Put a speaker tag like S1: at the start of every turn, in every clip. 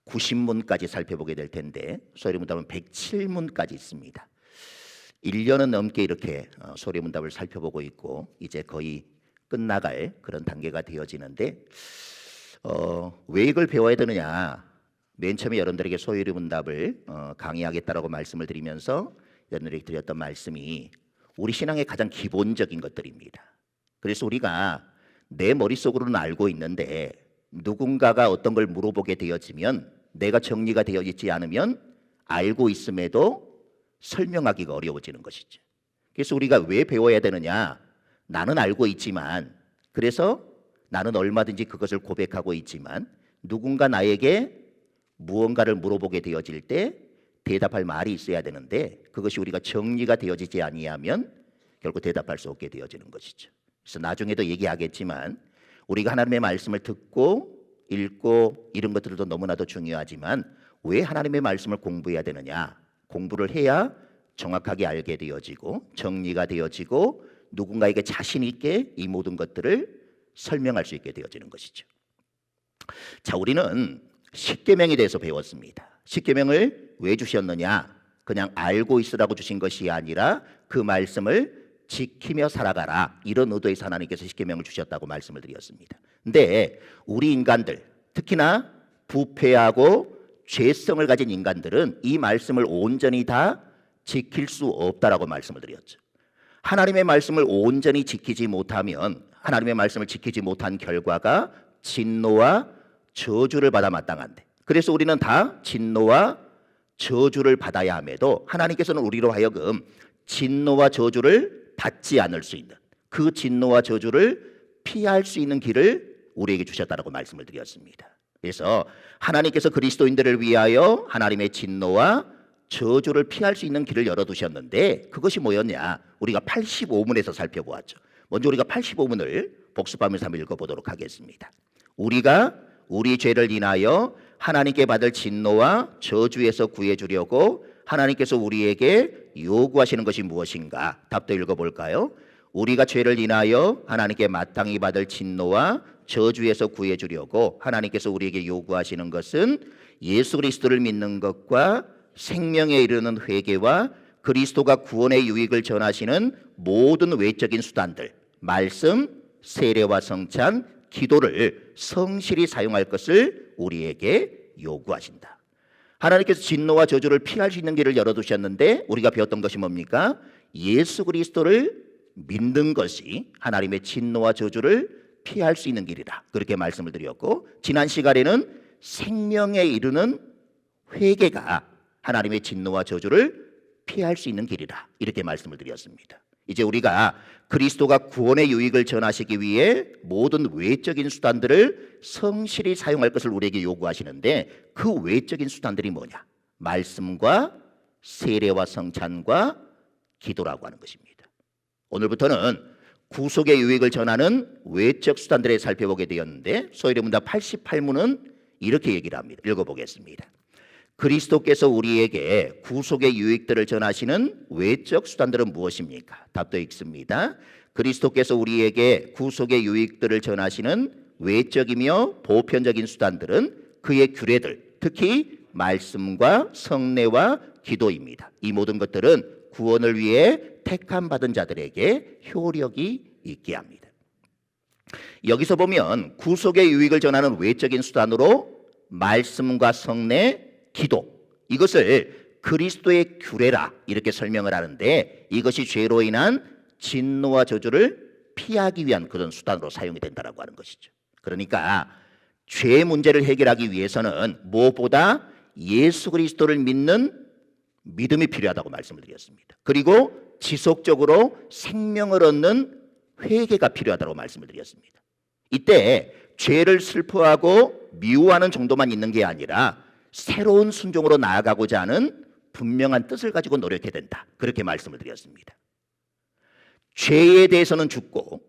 S1: 90문까지 살펴보게 될 텐데 소리문답은 107문까지 있습니다. 1년은 넘게 이렇게 소리문답을 살펴보고 있고 이제 거의 끝나갈 그런 단계가 되어지는데 왜 이걸 배워야 되느냐? 맨 처음에 여러분들에게 소리문답을 강의하겠다라고 말씀을 드리면서 여러분들에게 드렸던 말씀이 우리 신앙의 가장 기본적인 것들입니다. 그래서 우리가 내 머릿속으로는 알고 있는데 누군가가 어떤 걸 물어보게 되어지면 내가 정리가 되어 있지 않으면 알고 있음에도 설명하기가 어려워지는 것이죠. 그래서 우리가 왜 배워야 되느냐? 나는 알고 있지만, 그래서 나는 얼마든지 그것을 고백하고 있지만 누군가 나에게 무언가를 물어보게 되어질 때 대답할 말이 있어야 되는데 그것이 우리가 정리가 되어지지 아니하면 결국 대답할 수 없게 되어지는 것이죠. 그래서 나중에도 얘기하겠지만 우리가 하나님의 말씀을 듣고 읽고 이런 것들도 너무나도 중요하지만 왜 하나님의 말씀을 공부해야 되느냐? 공부를 해야 정확하게 알게 되어지고 정리가 되어지고 누군가에게 자신 있게 이 모든 것들을 설명할 수 있게 되어지는 것이죠. 자, 우리는 십계명에 대해서 배웠습니다. 십계명을 왜 주셨느냐? 그냥 알고 있으라고 주신 것이 아니라 그 말씀을 지키며 살아가라, 이런 의도에서 하나님께서 십계명을 주셨다고 말씀을 드렸습니다. 근데 우리 인간들, 특히나 부패하고 죄성을 가진 인간들은 이 말씀을 온전히 다 지킬 수 없다라고 말씀을 드렸죠. 하나님의 말씀을 온전히 지키지 못하면 하나님의 말씀을 지키지 못한 결과가 진노와 저주를 받아 마땅한데, 그래서 우리는 다 진노와 저주를 받아야 함에도 하나님께서는 우리로 하여금 진노와 저주를 받지 않을 수 있는, 그 진노와 저주를 피할 수 있는 길을 우리에게 주셨다고 말씀을 드렸습니다. 그래서 하나님께서 그리스도인들을 위하여 하나님의 진노와 저주를 피할 수 있는 길을 열어두셨는데 그것이 뭐였냐? 우리가 85문에서 살펴보았죠. 먼저 우리가 85문을 복습하면서 한번 읽어보도록 하겠습니다. 우리가 우리 죄를 인하여 하나님께 받을 진노와 저주에서 구해주려고 하나님께서 우리에게 요구하시는 것이 무엇인가? 답도 읽어볼까요? 우리가 죄를 인하여 하나님께 마땅히 받을 진노와 저주에서 구해주려고 하나님께서 우리에게 요구하시는 것은 예수 그리스도를 믿는 것과 생명에 이르는 회개와 그리스도가 구원의 유익을 전하시는 모든 외적인 수단들, 말씀, 세례와 성찬, 기도를 성실히 사용할 것을 우리에게 요구하신다. 하나님께서 진노와 저주를 피할 수 있는 길을 열어두셨는데 우리가 배웠던 것이 뭡니까? 예수 그리스도를 믿는 것이 하나님의 진노와 저주를 피할 수 있는 길이다, 그렇게 말씀을 드렸고, 지난 시간에는 생명에 이르는 회개가 하나님의 진노와 저주를 피할 수 있는 길이다, 이렇게 말씀을 드렸습니다. 이제 우리가 그리스도가 구원의 유익을 전하시기 위해 모든 외적인 수단들을 성실히 사용할 것을 우리에게 요구하시는데 그 외적인 수단들이 뭐냐? 말씀과 세례와 성찬과 기도라고 하는 것입니다. 오늘부터는 구속의 유익을 전하는 외적 수단들을 살펴보게 되었는데 소위문답 88문은 이렇게 얘기를 합니다. 읽어보겠습니다. 그리스도께서 우리에게 구속의 유익들을 전하시는 외적 수단들은 무엇입니까? 답도 읽습니다. 그리스도께서 우리에게 구속의 유익들을 전하시는 외적이며 보편적인 수단들은 그의 규례들, 특히 말씀과 성례와 기도입니다. 이 모든 것들은 구원을 위해 택함 받은 자들에게 효력이 있게 합니다. 여기서 보면 구속의 유익을 전하는 외적인 수단으로 말씀과 성례, 기도, 이것을 그리스도의 규례라 이렇게 설명을 하는데 이것이 죄로 인한 진노와 저주를 피하기 위한 그런 수단으로 사용이 된다고 하는 것이죠. 그러니까 죄 문제를 해결하기 위해서는 무엇보다 예수 그리스도를 믿는 믿음이 필요하다고 말씀을 드렸습니다. 그리고 지속적으로 생명을 얻는 회개가 필요하다고 말씀을 드렸습니다. 이때 죄를 슬퍼하고 미워하는 정도만 있는 게 아니라 새로운 순종으로 나아가고자 하는 분명한 뜻을 가지고 노력해야 된다, 그렇게 말씀을 드렸습니다. 죄에 대해서는 죽고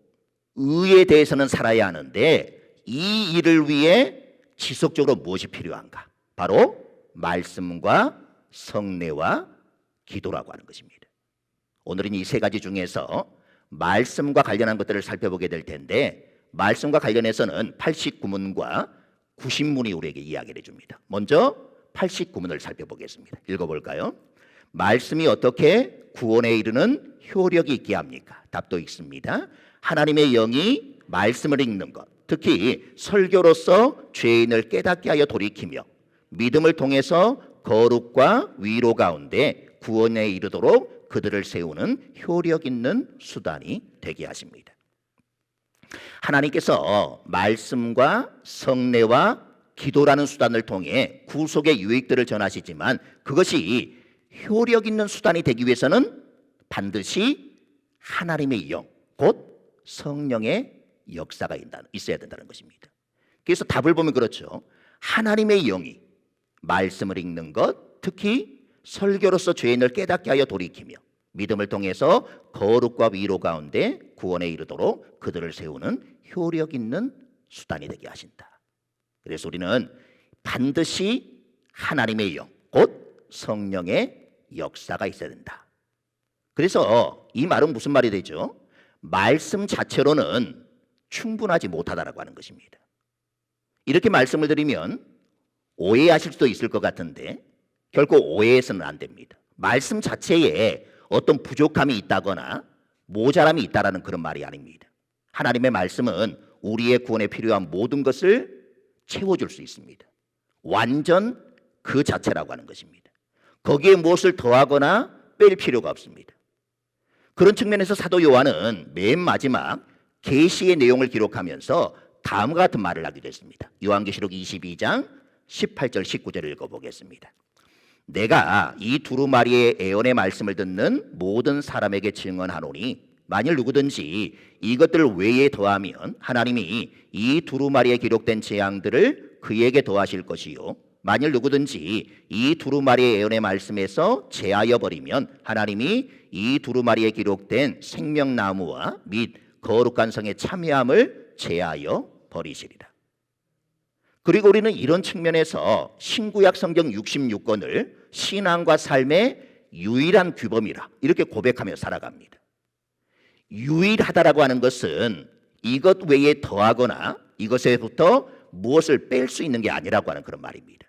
S1: 의에 대해서는 살아야 하는데 이 일을 위해 지속적으로 무엇이 필요한가? 바로 말씀과 성례와 기도라고 하는 것입니다. 오늘은 이 세 가지 중에서 말씀과 관련한 것들을 살펴보게 될 텐데 말씀과 관련해서는 89문과 90문이 우리에게 이야기를 해줍니다. 먼저 89문을 살펴보겠습니다. 읽어볼까요? 말씀이 어떻게 구원에 이르는 효력이 있게 합니까? 답도 있습니다. 하나님의 영이 말씀을 읽는 것, 특히 설교로서 죄인을 깨닫게 하여 돌이키며 믿음을 통해서 거룩과 위로 가운데 구원에 이르도록 그들을 세우는 효력 있는 수단이 되게 하십니다. 하나님께서 말씀과 성례와 기도라는 수단을 통해 구속의 유익들을 전하시지만 그것이 효력 있는 수단이 되기 위해서는 반드시 하나님의 영, 곧 성령의 역사가 있어야 된다는 것입니다. 그래서 답을 보면 그렇죠. 하나님의 영이 말씀을 읽는 것, 특히 설교로서 죄인을 깨닫게 하여 돌이키며 믿음을 통해서 거룩과 위로 가운데 구원에 이르도록 그들을 세우는 효력 있는 수단이 되게 하신다. 그래서 우리는 반드시 하나님의 영, 곧 성령의 역사가 있어야 된다. 그래서 이 말은 무슨 말이 되죠? 말씀 자체로는 충분하지 못하다라고 하는 것입니다. 이렇게 말씀을 드리면 오해하실 수도 있을 것 같은데 결코 오해해서는 안 됩니다. 말씀 자체에 어떤 부족함이 있다거나 모자람이 있다라는 그런 말이 아닙니다. 하나님의 말씀은 우리의 구원에 필요한 모든 것을 채워줄 수 있습니다. 완전 그 자체라고 하는 것입니다. 거기에 무엇을 더하거나 뺄 필요가 없습니다. 그런 측면에서 사도 요한은 맨 마지막 계시의 내용을 기록하면서 다음과 같은 말을 하기도 했습니다. 요한계시록 22장 18절 19절을 읽어보겠습니다. 내가 이 두루마리의 애언의 말씀을 듣는 모든 사람에게 증언하노니 만일 누구든지 이것들을 외에 더하면 하나님이 이 두루마리에 기록된 재앙들을 그에게 더하실 것이요 만일 누구든지 이 두루마리의 애언의 말씀에서 제하여 버리면 하나님이 이 두루마리에 기록된 생명나무와 및 거룩한 성의 참여함을 제하여 버리시리라. 그리고 우리는 이런 측면에서 신구약 성경 66권을 신앙과 삶의 유일한 규범이라 이렇게 고백하며 살아갑니다. 유일하다라고 하는 것은 이것 외에 더하거나 이것에부터 무엇을 뺄 수 있는 게 아니라고 하는 그런 말입니다.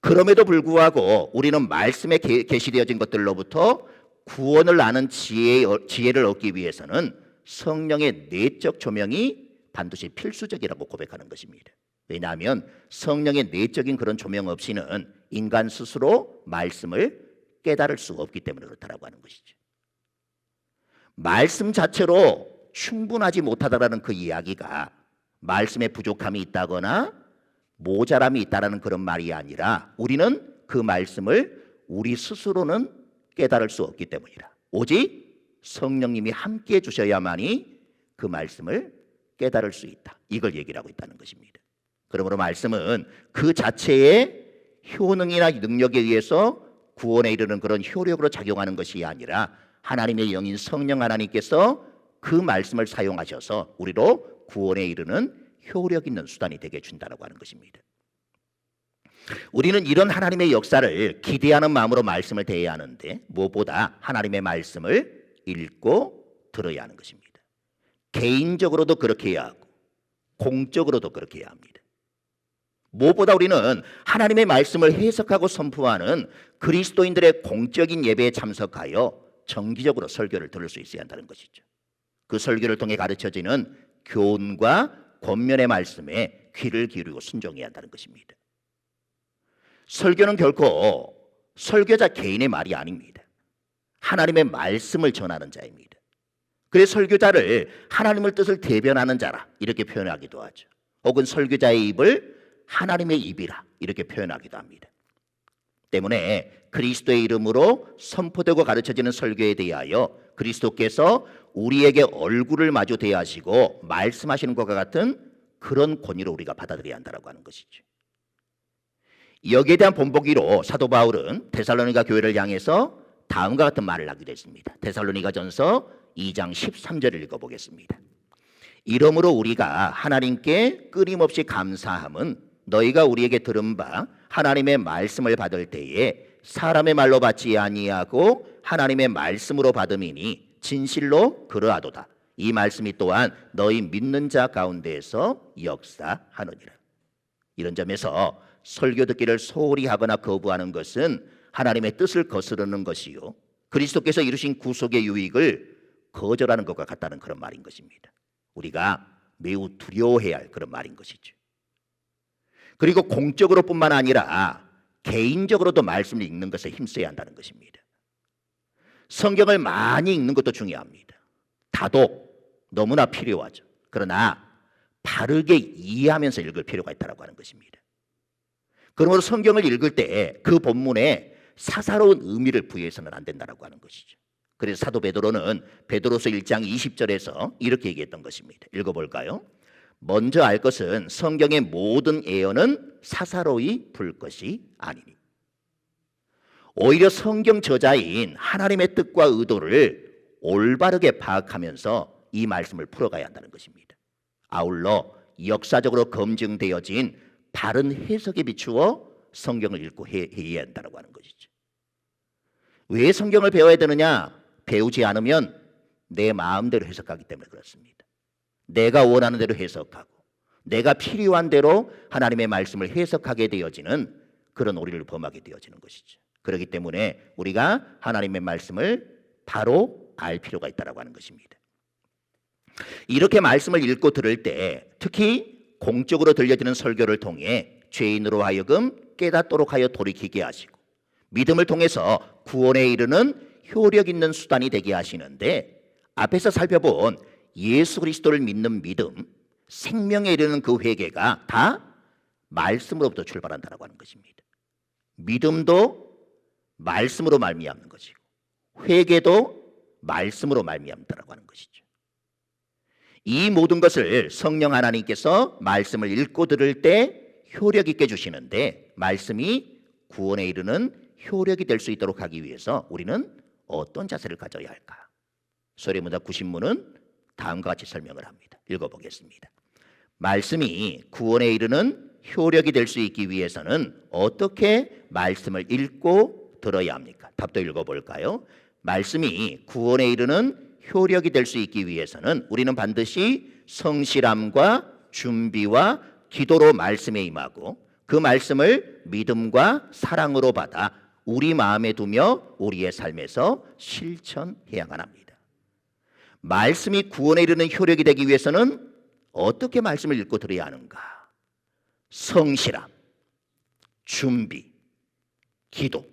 S1: 그럼에도 불구하고 우리는 말씀에 계시되어진 것들로부터 구원을 아는 지혜를 얻기 위해서는 성령의 내적 조명이 반드시 필수적이라고 고백하는 것입니다. 왜냐하면 성령의 내적인 그런 조명 없이는 인간 스스로 말씀을 깨달을 수 없기 때문에 그렇다라고 하는 것이죠. 말씀 자체로 충분하지 못하다라는 그 이야기가 말씀에 부족함이 있다거나 모자람이 있다라는 그런 말이 아니라 우리는 그 말씀을 우리 스스로는 깨달을 수 없기 때문이라. 오직 성령님이 함께 해 주셔야만이 그 말씀을 깨달을 수 있다. 이걸 얘기를 하고 있다는 것입니다. 그러므로 말씀은 그 자체의 효능이나 능력에 의해서 구원에 이르는 그런 효력으로 작용하는 것이 아니라 하나님의 영인 성령 하나님께서 그 말씀을 사용하셔서 우리로 구원에 이르는 효력 있는 수단이 되게 준다고 하는 것입니다. 우리는 이런 하나님의 역사를 기대하는 마음으로 말씀을 대해야 하는데 무엇보다 하나님의 말씀을 읽고 들어야 하는 것입니다. 개인적으로도 그렇게 해야 하고 공적으로도 그렇게 해야 합니다. 무엇보다 우리는 하나님의 말씀을 해석하고 선포하는 그리스도인들의 공적인 예배에 참석하여 정기적으로 설교를 들을 수 있어야 한다는 것이죠. 그 설교를 통해 가르쳐지는 교훈과 권면의 말씀에 귀를 기울이고 순종해야 한다는 것입니다. 설교는 결코 설교자 개인의 말이 아닙니다. 하나님의 말씀을 전하는 자입니다. 그래서 설교자를 하나님의 뜻을 대변하는 자라 이렇게 표현하기도 하죠. 혹은 설교자의 입을 하나님의 입이라 이렇게 표현하기도 합니다. 때문에 그리스도의 이름으로 선포되고 가르쳐지는 설교에 대하여 그리스도께서 우리에게 얼굴을 마주 대하시고 말씀하시는 것과 같은 그런 권위로 우리가 받아들여야 한다고 하는 것이죠. 여기에 대한 본보기로 사도 바울은 데살로니가 교회를 향해서 다음과 같은 말을 하기도 했습니다. 데살로니가전서 2장 13절을 읽어보겠습니다. 이러므로 우리가 하나님께 끊임없이 감사함은 너희가 우리에게 들은 바 하나님의 말씀을 받을 때에 사람의 말로 받지 아니하고 하나님의 말씀으로 받음이니 진실로 그러하도다. 이 말씀이 또한 너희 믿는 자 가운데에서 역사하느니라. 이런 점에서 설교 듣기를 소홀히 하거나 거부하는 것은 하나님의 뜻을 거스르는 것이요, 그리스도께서 이루신 구속의 유익을 거절하는 것과 같다는 그런 말인 것입니다. 우리가 매우 두려워해야 할 그런 말인 것이죠. 그리고 공적으로뿐만 아니라 개인적으로도 말씀을 읽는 것에 힘써야 한다는 것입니다. 성경을 많이 읽는 것도 중요합니다. 다독 너무나 필요하죠. 그러나 바르게 이해하면서 읽을 필요가 있다고 하는 것입니다. 그러므로 성경을 읽을 때 그 본문에 사사로운 의미를 부여해서는 안 된다고 하는 것이죠. 그래서 사도 베드로는 베드로서 1장 20절에서 이렇게 얘기했던 것입니다. 읽어볼까요? 먼저 알 것은 성경의 모든 예언은 사사로이 불 것이 아니니. 오히려 성경 저자인 하나님의 뜻과 의도를 올바르게 파악하면서 이 말씀을 풀어가야 한다는 것입니다. 아울러 역사적으로 검증되어진 바른 해석에 비추어 성경을 읽고 해야 한다고 하는 것이죠. 왜 성경을 배워야 되느냐? 배우지 않으면 내 마음대로 해석하기 때문에 그렇습니다. 내가 원하는 대로 해석하고 내가 필요한 대로 하나님의 말씀을 해석하게 되어지는 그런 오리를 범하게 되어지는 것이죠. 그렇기 때문에 우리가 하나님의 말씀을 바로 알 필요가 있다고 하는 것입니다. 이렇게 말씀을 읽고 들을 때 특히 공적으로 들려지는 설교를 통해 죄인으로 하여금 깨닫도록 하여 돌이키게 하시고 믿음을 통해서 구원에 이르는 효력 있는 수단이 되게 하시는데, 앞에서 살펴본 예수 그리스도를 믿는 믿음, 생명에 이르는 그 회개가 다 말씀으로부터 출발한다고 하는 것입니다. 믿음도 말씀으로 말미암는 것이고 회개도 말씀으로 말미암다라고 하는 것이죠. 이 모든 것을 성령 하나님께서 말씀을 읽고 들을 때 효력 있게 주시는데, 말씀이 구원에 이르는 효력이 될 수 있도록 하기 위해서 우리는 어떤 자세를 가져야 할까? 소리문답 90문은 다음과 같이 설명을 합니다. 읽어보겠습니다. 말씀이 구원에 이르는 효력이 될 수 있기 위해서는 어떻게 말씀을 읽고 들어야 합니까? 답도 읽어볼까요? 말씀이 구원에 이르는 효력이 될 수 있기 위해서는 우리는 반드시 성실함과 준비와 기도로 말씀에 임하고 그 말씀을 믿음과 사랑으로 받아 우리 마음에 두며 우리의 삶에서 실천해야만 합니다. 말씀이 구원에 이르는 효력이 되기 위해서는 어떻게 말씀을 읽고 들어야 하는가? 성실함, 준비, 기도,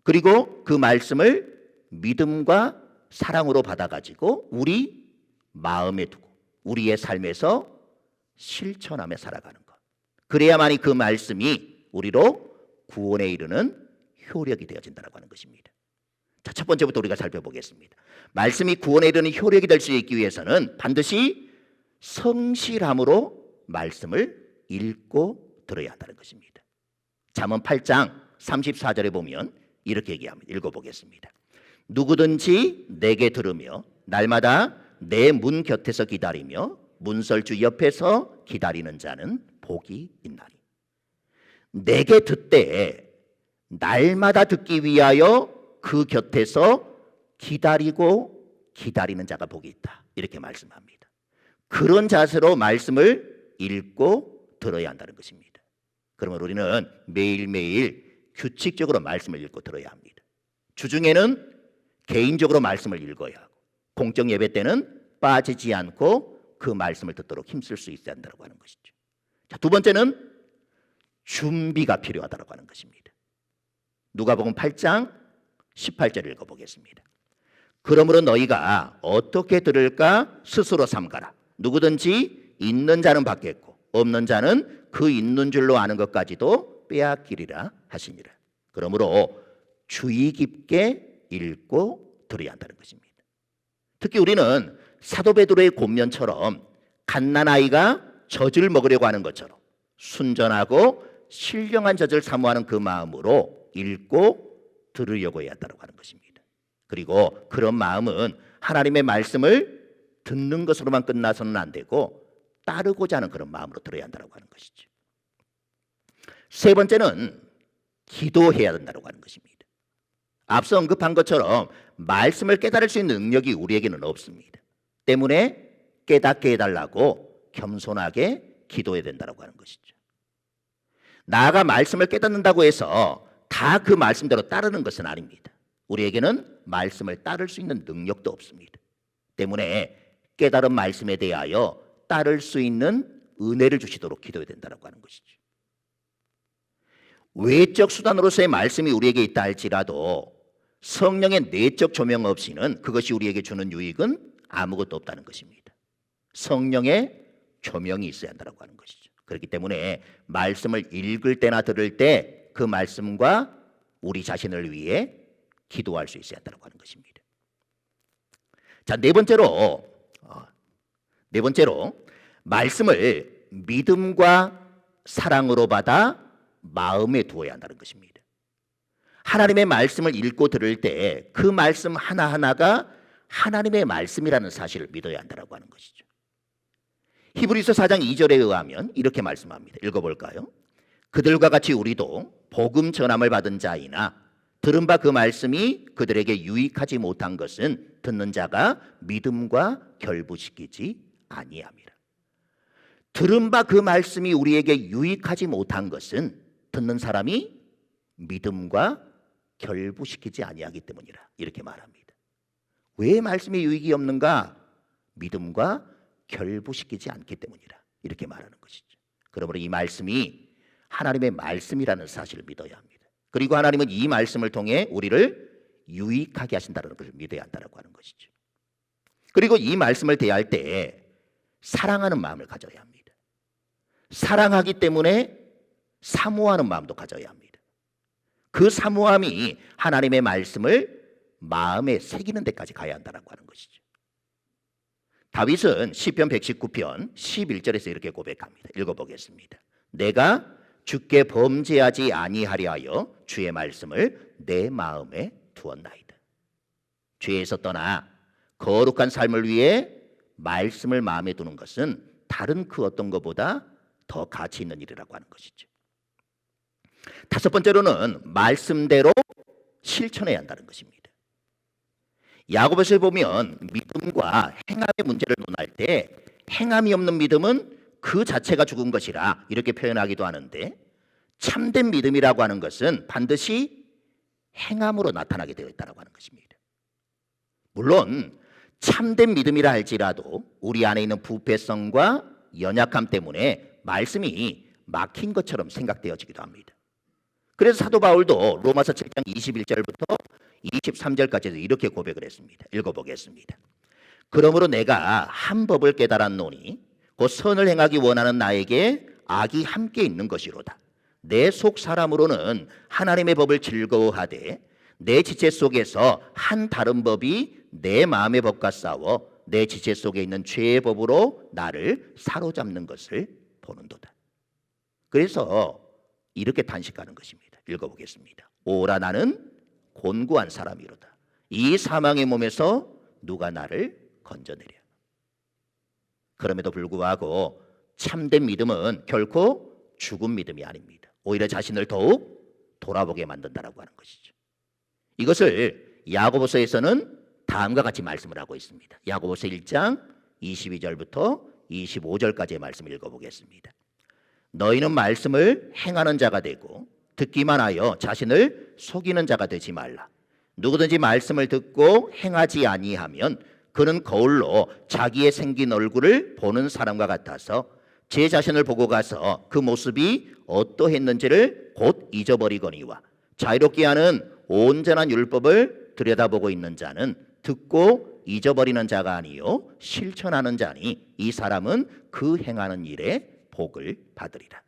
S1: 그리고 그 말씀을 믿음과 사랑으로 받아가지고 우리 마음에 두고 우리의 삶에서 실천하며 살아가는 것. 그래야만이 그 말씀이 우리로 구원에 이르는 효력이 되어진다고 하는 것입니다. 자, 첫 번째부터 우리가 살펴보겠습니다. 말씀이 구원에 이르는 효력이 될 수 있기 위해서는 반드시 성실함으로 말씀을 읽고 들어야 한다는 것입니다. 잠언 8장 34절에 보면 이렇게 얘기합니다. 읽어보겠습니다. 누구든지 내게 들으며 날마다 내 문 곁에서 기다리며 문설주 옆에서 기다리는 자는 복이 있나니. 내게 듣되 날마다 듣기 위하여 그 곁에서 기다리는 자가 복이 있다. 이렇게 말씀합니다. 그런 자세로 말씀을 읽고 들어야 한다는 것입니다. 그러면 우리는 매일매일 규칙적으로 말씀을 읽고 들어야 합니다. 주중에는 개인적으로 말씀을 읽어야 하고 공적 예배 때는 빠지지 않고 그 말씀을 듣도록 힘쓸 수 있어야 한다고 하는 것이죠. 자, 두 번째는 준비가 필요하다고 하는 것입니다. 누가복음 8장 18절 읽어보겠습니다. 그러므로 너희가 어떻게 들을까 스스로 삼가라. 누구든지 있는 자는 받겠고 없는 자는 그 있는 줄로 아는 것까지도 빼앗기리라 하시니라. 그러므로 주의 깊게 읽고 들어야 한다는 것입니다. 특히 우리는 사도 베드로의 권면처럼 갓난아이가 젖을 먹으려고 하는 것처럼 순전하고 신령한 젖을 사모하는 그 마음으로 읽고 들으려고 해야 한다고 하는 것입니다. 그리고 그런 마음은 하나님의 말씀을 듣는 것으로만 끝나서는 안 되고 따르고자 하는 그런 마음으로 들어야 한다고 하는 것이죠. 세 번째는 기도해야 된다고 하는 것입니다. 앞서 언급한 것처럼 말씀을 깨달을 수 있는 능력이 우리에게는 없습니다. 때문에 깨닫게 해달라고 겸손하게 기도해야 된다고 하는 것이죠. 나가 말씀을 깨닫는다고 해서 다 그 말씀대로 따르는 것은 아닙니다. 우리에게는 말씀을 따를 수 있는 능력도 없습니다. 때문에 깨달은 말씀에 대하여 따를 수 있는 은혜를 주시도록 기도해야 된다고 하는 것이죠. 외적 수단으로서의 말씀이 우리에게 있다 할지라도 성령의 내적 조명 없이는 그것이 우리에게 주는 유익은 아무것도 없다는 것입니다. 성령의 조명이 있어야 한다고 하는 것이죠. 그렇기 때문에 말씀을 읽을 때나 들을 때 그 말씀과 우리 자신을 위해 기도할 수 있어야 한다고 하는 것입니다. 자, 네 번째로 말씀을 믿음과 사랑으로 받아 마음에 두어야 한다는 것입니다. 하나님의 말씀을 읽고 들을 때 그 말씀 하나하나가 하나님의 말씀이라는 사실을 믿어야 한다고 하는 것이죠. 히브리서 4장 2절에 의하면 이렇게 말씀합니다. 읽어볼까요? 그들과 같이 우리도 복음 전함을 받은 자이나 들은 바 그 말씀이 그들에게 유익하지 못한 것은 듣는 자가 믿음과 결부시키지 아니함이라. 들은 바 그 말씀이 우리에게 유익하지 못한 것은 듣는 사람이 믿음과 결부시키지 아니하기 때문이라. 이렇게 말합니다. 왜 말씀에 유익이 없는가? 믿음과 결부시키지 않기 때문이라. 이렇게 말하는 것이죠. 그러므로 이 말씀이 하나님의 말씀이라는 사실을 믿어야 합니다. 그리고 하나님은 이 말씀을 통해 우리를 유익하게 하신다는 것을 믿어야 한다고 하는 것이죠. 그리고 이 말씀을 대할 때 사랑하는 마음을 가져야 합니다. 사랑하기 때문에 사모하는 마음도 가져야 합니다. 그 사모함이 하나님의 말씀을 마음에 새기는 데까지 가야 한다고 하는 것이죠. 다윗은 시편 119편 11절에서 이렇게 고백합니다. 읽어보겠습니다. 내가 주께 범죄하지 아니하려 하여 주의 말씀을 내 마음에 두었나이다. 죄에서 떠나 거룩한 삶을 위해 말씀을 마음에 두는 것은 다른 그 어떤 것보다 더 가치 있는 일이라고 하는 것이죠. 다섯 번째로는 말씀대로 실천해야 한다는 것입니다. 야고보서에 보면 믿음과 행함의 문제를 논할 때 행함이 없는 믿음은 그 자체가 죽은 것이라 이렇게 표현하기도 하는데, 참된 믿음이라고 하는 것은 반드시 행함으로 나타나게 되어 있다고 하는 것입니다. 물론 참된 믿음이라 할지라도 우리 안에 있는 부패성과 연약함 때문에 말씀이 막힌 것처럼 생각되어지기도 합니다. 그래서 사도 바울도 로마서 7장 21절부터 23절까지 이렇게 고백을 했습니다. 읽어보겠습니다. 그러므로 내가 한 법을 깨달았노니 곧 선을 행하기 원하는 나에게 악이 함께 있는 것이로다. 내 속 사람으로는 하나님의 법을 즐거워하되 내 지체 속에서 한 다른 법이 내 마음의 법과 싸워 내 지체 속에 있는 죄의 법으로 나를 사로잡는 것을 보는도다. 그래서 이렇게 탄식하는 것입니다. 읽어보겠습니다. 오라 나는 곤고한 사람이로다. 이 사망의 몸에서 누가 나를 건져내랴. 그럼에도 불구하고 참된 믿음은 결코 죽은 믿음이 아닙니다. 오히려 자신을 더욱 돌아보게 만든다라고 하는 것이죠. 이것을 야고보서에서는 다음과 같이 말씀을 하고 있습니다. 야고보서 1장 22절부터 25절까지의 말씀을 읽어보겠습니다. 너희는 말씀을 행하는 자가 되고 듣기만 하여 자신을 속이는 자가 되지 말라. 누구든지 말씀을 듣고 행하지 아니하면 그는 거울로 자기의 생긴 얼굴을 보는 사람과 같아서 제 자신을 보고 가서 그 모습이 어떠했는지를 곧 잊어버리거니와 자유롭게 하는 온전한 율법을 들여다보고 있는 자는 듣고 잊어버리는 자가 아니요 실천하는 자니 이 사람은 그 행하는 일에 복을 받으리라.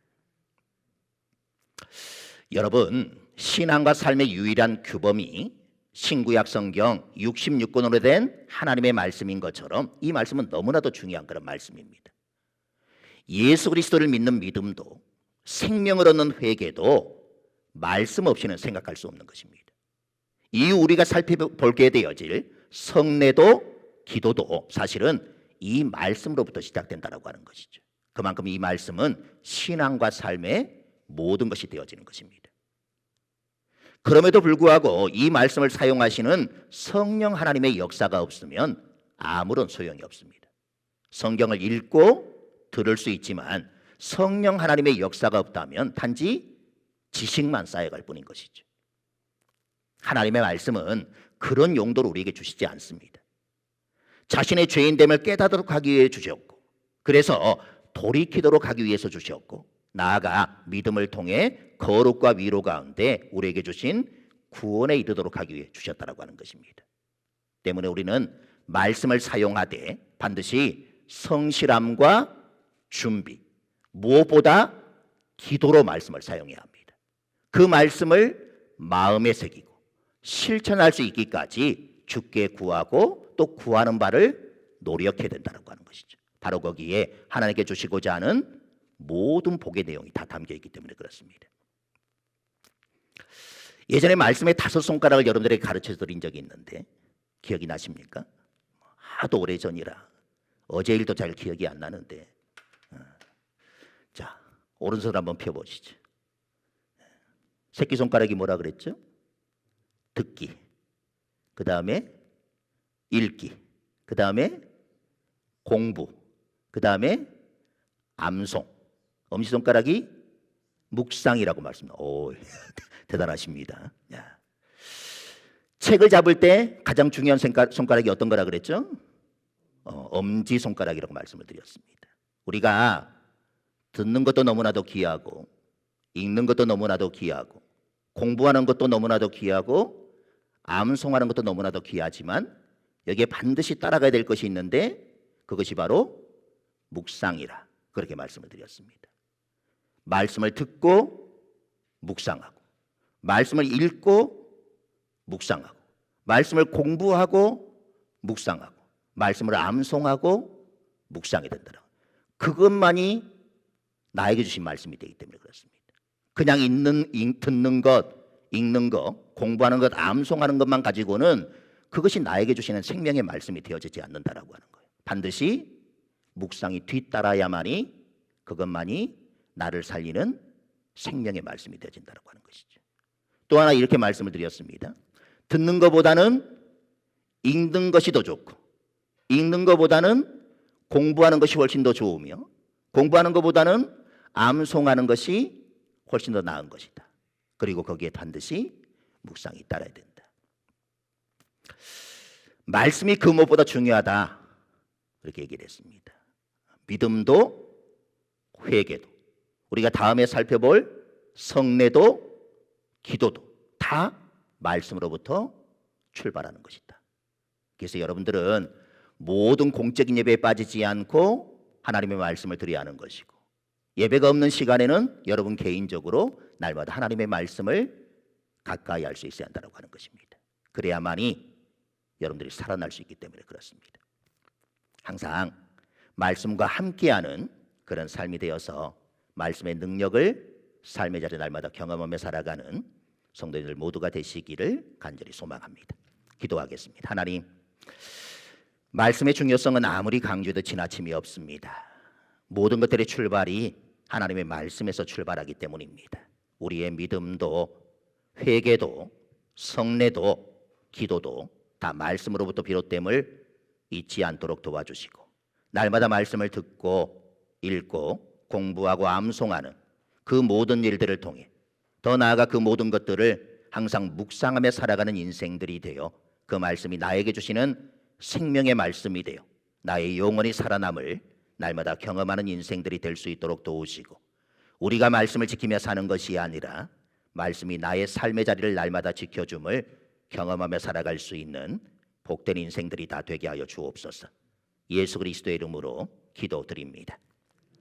S1: 여러분, 신앙과 삶의 유일한 규범이 신구약 성경 66권으로 된 하나님의 말씀인 것처럼 이 말씀은 너무나도 중요한 그런 말씀입니다. 예수 그리스도를 믿는 믿음도 생명을 얻는 회개도 말씀 없이는 생각할 수 없는 것입니다. 이 우리가 살펴보게 되어질 성례도 기도도 사실은 이 말씀으로부터 시작된다고 하는 것이죠. 그만큼 이 말씀은 신앙과 삶의 모든 것이 되어지는 것입니다. 그럼에도 불구하고 이 말씀을 사용하시는 성령 하나님의 역사가 없으면 아무런 소용이 없습니다. 성경을 읽고 들을 수 있지만 성령 하나님의 역사가 없다면 단지 지식만 쌓여갈 뿐인 것이죠. 하나님의 말씀은 그런 용도를 우리에게 주시지 않습니다. 자신의 죄인됨을 깨닫도록 하기 위해 주셨고, 그래서 돌이키도록 하기 위해서 주셨고, 나아가 믿음을 통해 거룩과 위로 가운데 우리에게 주신 구원에 이르도록 하기 위해 주셨다라고 하는 것입니다. 때문에 우리는 말씀을 사용하되 반드시 성실함과 준비, 무엇보다 기도로 말씀을 사용해야 합니다. 그 말씀을 마음에 새기고 실천할 수 있기까지 주께 구하고 또 구하는 바를 노력해야 된다는 것이죠. 바로 거기에 하나님께 주시고자 하는 모든 복의 내용이 다 담겨 있기 때문에 그렇습니다. 예전에 말씀의 5손가락을 여러분들에게 가르쳐 드린 적이 있는데 기억이 나십니까? 하도 오래전이라 어제 일도 잘 기억이 안 나는데, 자, 오른손 한번 펴보시죠. 새끼손가락이 뭐라 그랬죠? 듣기, 그 다음에 읽기, 그 다음에 공부, 그 다음에 암송, 엄지손가락이 묵상이라고 말씀합니다. 오, 대단하십니다. 야. 책을 잡을 때 가장 중요한 손가락이 어떤 거라 그랬죠? 엄지손가락이라고 말씀을 드렸습니다. 우리가 듣는 것도 너무나도 귀하고 읽는 것도 너무나도 귀하고 공부하는 것도 너무나도 귀하고 암송하는 것도 너무나도 귀하지만 여기에 반드시 따라가야 될 것이 있는데 그것이 바로 묵상이라 그렇게 말씀을 드렸습니다. 말씀을 듣고 묵상하고, 말씀을 읽고 묵상하고, 말씀을 공부하고 묵상하고, 말씀을 암송하고 묵상이 된다. 그것만이 나에게 주신 말씀이 되기 때문에 그렇습니다. 그냥 듣는 것, 읽는 것, 공부하는 것, 암송하는 것만 가지고는 그것이 나에게 주시는 생명의 말씀이 되어지지 않는다라고 하는 거예요. 반드시 묵상이 뒤따라야만이 그것만이 나를 살리는 생명의 말씀이 되어진다라고 하는 것이죠. 또 하나 이렇게 말씀을 드렸습니다. 듣는 것보다는 읽는 것이 더 좋고, 읽는 것보다는 공부하는 것이 훨씬 더 좋으며, 공부하는 것보다는 암송하는 것이 훨씬 더 나은 것이다. 그리고 거기에 반드시 묵상이 따라야 된다. 말씀이 그 무엇보다 중요하다. 그렇게 얘기를 했습니다. 믿음도 회개도, 우리가 다음에 살펴볼 성례도 기도도 다 말씀으로부터 출발하는 것이다. 그래서 여러분들은 모든 공적인 예배에 빠지지 않고 하나님의 말씀을 드려야 하는 것이고, 예배가 없는 시간에는 여러분 개인적으로 날마다 하나님의 말씀을 가까이 할 수 있어야 한다고 하는 것입니다. 그래야만이 여러분들이 살아날 수 있기 때문에 그렇습니다. 항상 말씀과 함께하는 그런 삶이 되어서 말씀의 능력을 삶의 자리 날마다 경험하며 살아가는 성도님들 모두가 되시기를 간절히 소망합니다. 기도하겠습니다. 하나님, 말씀의 중요성은 아무리 강조해도 지나침이 없습니다. 모든 것들의 출발이 하나님의 말씀에서 출발하기 때문입니다. 우리의 믿음도 회개도 성례도 기도도 다 말씀으로부터 비롯됨을 잊지 않도록 도와주시고, 날마다 말씀을 듣고 읽고 공부하고 암송하는 그 모든 일들을 통해 더 나아가 그 모든 것들을 항상 묵상하며 살아가는 인생들이 되어 그 말씀이 나에게 주시는 생명의 말씀이 되어 나의 영혼이 살아남을 날마다 경험하는 인생들이 될 수 있도록 도우시고, 우리가 말씀을 지키며 사는 것이 아니라 말씀이 나의 삶의 자리를 날마다 지켜줌을 경험하며 살아갈 수 있는 복된 인생들이 다 되게 하여 주옵소서. 예수 그리스도의 이름으로 기도드립니다.